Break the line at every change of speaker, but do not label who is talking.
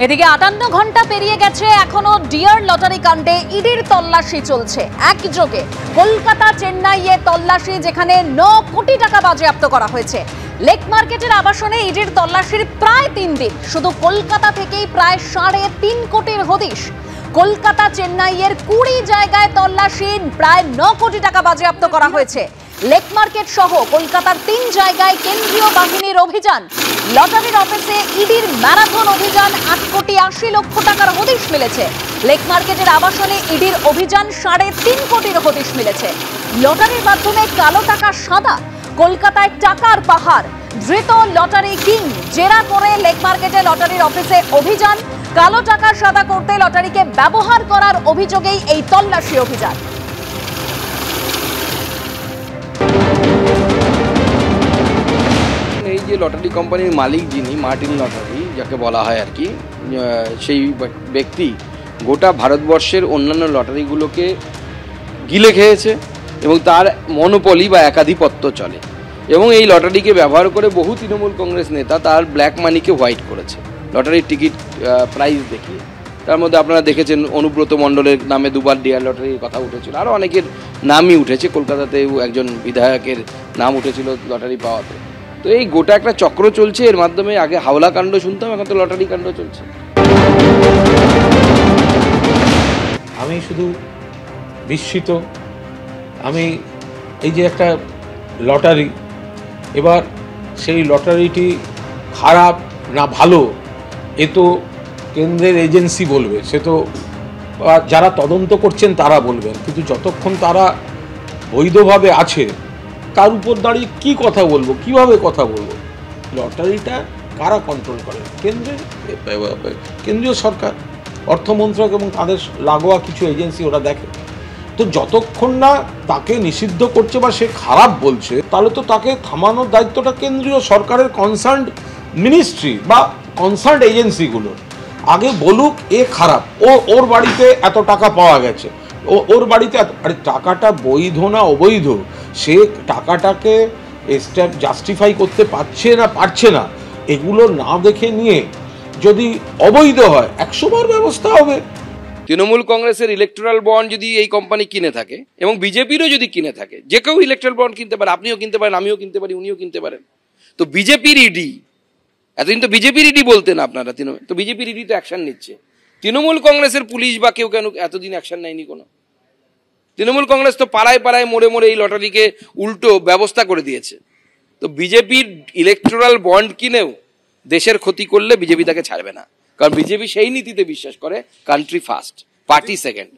এদিকে 58 ঘন্টা পেরিয়ে গেছে, এখনো ডিয়ার লটারি কাণ্ডে ইডির তল্লাশি চলছে। একযোগে কলকাতা চেন্নাইয়ে তল্লাশি, যেখানে 9 কোটি টাকা বাজেয়াপ্ত করা হয়েছে। লেক মার্কেটের আবাসনে ইডির তল্লাশির প্রায় 3 দিন। শুধু কলকাতা থেকেই প্রায় 3.5 কোটির হদিশ। কলকাতা চেন্নাইয়ের 20 জায়গায় তল্লাশি, প্রায় 9 কোটি টাকা বাজেয়াপ্ত করা হয়েছে। লেক মার্কেট সহ কলকাতার 3 জায়গায় কেন্দ্রীয় বাহিনীর অভিযান। লটারির অফিসে ইডির ম্যারাথন অভিযান, 8 কোটি 80 লক্ষ টাকার হদিশ মিলেছে। লেক মার্কেটের আবাসনে ইডির অভিযান, 3.5 কোটির হদিশ মিলেছে। লটারির মাধ্যমে কালো টাকা সাদা, কলকাতায় টাকার পাহাড়। ধৃত লটারি কিং, জেরা করে লেক মার্কেটে লটারির অফিসে অভিযান। কালো টাকা সাদা করতে লটারিকে ব্যবহার করার অভিযোগেই এই তল্লাশি অভিযান।
এই যে লটারি কোম্পানির মালিক যিনি, মার্টিন লটারি যাকে বলা হয় আর কি, সেই ব্যক্তি গোটা ভারতবর্ষের অন্যান্য লটারিগুলোকে গিলে খেয়েছে এবং তার মনোপলি বা একাধিপত্য চলে। এবং এই লটারিকে ব্যবহার করে বহু তৃণমূল কংগ্রেস নেতা তার ব্ল্যাক মানিকে হোয়াইট করেছে লটারির টিকিট প্রাইস দেখিয়ে। তার মধ্যে আপনারা দেখেছেন অনুব্রত মণ্ডলের নামে 2বার ডিয়ার লটারির কথা উঠেছিল, আরও অনেকের নামই উঠেছে। কলকাতাতেও একজন বিধায়কের নাম উঠেছিল লটারি পাওয়াতে। তো এই গোটা একটা চক্র চলছে। এর মাধ্যমে আগে হাওলা কাণ্ড শুনতাম, এখন তো লটারি কাণ্ড চলছে।
আমি শুধু বিস্মিত। আমি এই যে একটা লটারি, এবার সেই লটারিটি খারাপ না ভালো এ তো কেন্দ্রের এজেন্সি বলবে, সে তো যারা তদন্ত করছেন তারা বলবেন। কিন্তু যতক্ষণ তারা বৈধভাবে আছে তার উপর দাঁড়িয়ে কি কথা বলবো, কিভাবে কথা বলবো? লটারিটা কারা কন্ট্রোল করে? কেন্দ্রীয় সরকার, অর্থমন্ত্রক এবং তাদের লাগোয়া কিছু এজেন্সি ওরা দেখে। তো যতক্ষণ না তাকে নিষিদ্ধ করছে বা সে খারাপ বলছে, তাহলে তো তাকে থামানোর দায়িত্বটা কেন্দ্রীয় সরকারের কনসার্নড মিনিস্ট্রি বা কনসার্নড এজেন্সিগুলোর। আগে বলুক এ খারাপ, ওর বাড়িতে এত টাকা পাওয়া গেছে, ওর বাড়িতে আরে টাকাটা বৈধ না অবৈধ, সে টাকাটাকে জাস্টিফাই করতে পারছে না পারছে না, এগুলো না দেখে নিয়ে যদি অবৈধ হয় 100 বার ব্যবস্থা হবে।
তৃণমূল কংগ্রেসের ইলেকট্রাল বন্ড যদি এই কোম্পানি কিনে থাকে এবং বিজেপিরও যদি কিনে থাকে, যে কেউ ইলেকট্রাল বন্ড কিনতে পারে, আপনিও কিনতে পারেন, আমিও কিনতে পারি, উনিও কিনতে পারেন। তো বিজেপির ইডি, এতদিন তো বিজেপির ইডি বলতেন আপনারা, তো বিজেপির ইডি তো অ্যাকশন নিচ্ছে। তৃণমূল কংগ্রেসের পুলিশ বা কেউ কেন এতদিন অ্যাকশন নেয়নি কোনো? তৃণমূল কংগ্রেস তো পাড়ায় পাড়ায় মোড়ে মোড়ে এই লটারিকে উল্টো ব্যবস্থা করে দিয়েছে। তো বিজেপির ইলেকট্রাল বন্ড কিনেও দেশের ক্ষতি করলে বিজেপি তাকে ছাড়বে না, কারণ বিজেপি সেই নীতিতে বিশ্বাস করে, কান্ট্রি ফার্স্ট, পার্টি সেকেন্ড।